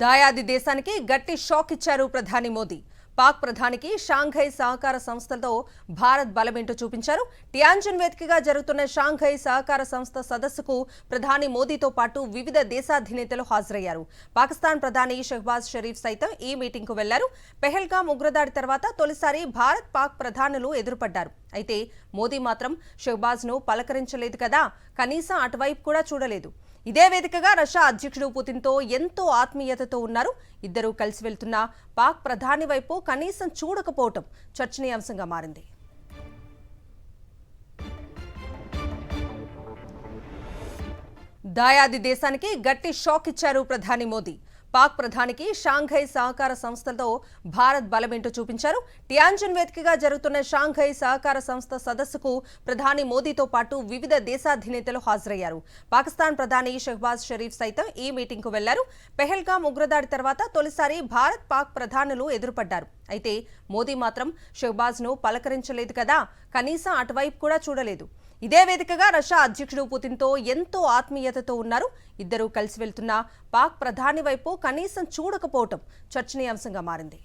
దాయాది దేశానికి గట్టి షాక్ ఇచ్చారు ప్రధాని మోదీ. పాక్ ప్రధానికి షాంఘై సహకార సంస్థతో భారత్ బలమేంటో చూపించారు. టియాన్జిన్ వేదికగా జరుగుతున్న షాంఘై సహకార సంస్థ సదస్సుకు ప్రధాని మోదీతో పాటు వివిధ దేశాధినేతలు హాజరయ్యారు. పాకిస్తాన్ ప్రధాని షహబాజ్ షరీఫ్ సైతం ఈ మీటింగ్కు వెళ్లారు. పెహల్గాం ఉగ్రదాడి తర్వాత తొలిసారి భారత్ పాక్ ప్రధానులు ఎదురుపడ్డారు. అయితే మోదీ మాత్రం షహబాజ్ను పలకరించలేదు కదా, కనీసం అటువైపు కూడా చూడలేదు. ఇదే వేదికగా రష్యా అధ్యక్షుడు పుతిన్తో ఎంతో ఆత్మీయతతో ఉన్నారు. ఇద్దరూ కలిసి వెళ్తున్న పాక్ ప్రధాని వైపు కనీసం చూడకపోవటం చర్చనీయాంశంగా మారింది. దాయాది దేశానికి గట్టి షాక్ ఇచ్చారు ప్రధాని మోదీ. పాక్ ప్రధానికి షాంఘై సహకార సంస్థతో భారత్ బలమేంటో చూపించారు. టియాన్జిన్ వేదికగా జరుగుతున్న షాంఘై సహకార సంస్థ సదస్సుకు ప్రధాని మోదీతో పాటు వివిధ దేశాధినేతలు హాజరయ్యారు. పాకిస్తాన్ ప్రధాని షహబాజ్ షరీఫ్ సైతం ఈ మీటింగ్కు వెళ్లారు. పెహల్గాం ఉగ్రదాడి తర్వాత తొలిసారి భారత్ పాక్ ప్రధానులు ఎదురుపడ్డారు. అయితే మోదీ మాత్రం షహబాజ్ను పలకరించలేదు కదా, కనీసం అటువైపు కూడా చూడలేదు. ఇదే వేదికగా రష్యా అధ్యక్షుడు పుతిన్తో ఎంతో ఆత్మీయతతో ఉన్నారు. ఇద్దరూ కలిసి వెళ్తున్న పాక్ ప్రధాని వైపు కనీసం చూడకపోవటం చర్చనీయాంశంగా మారింది.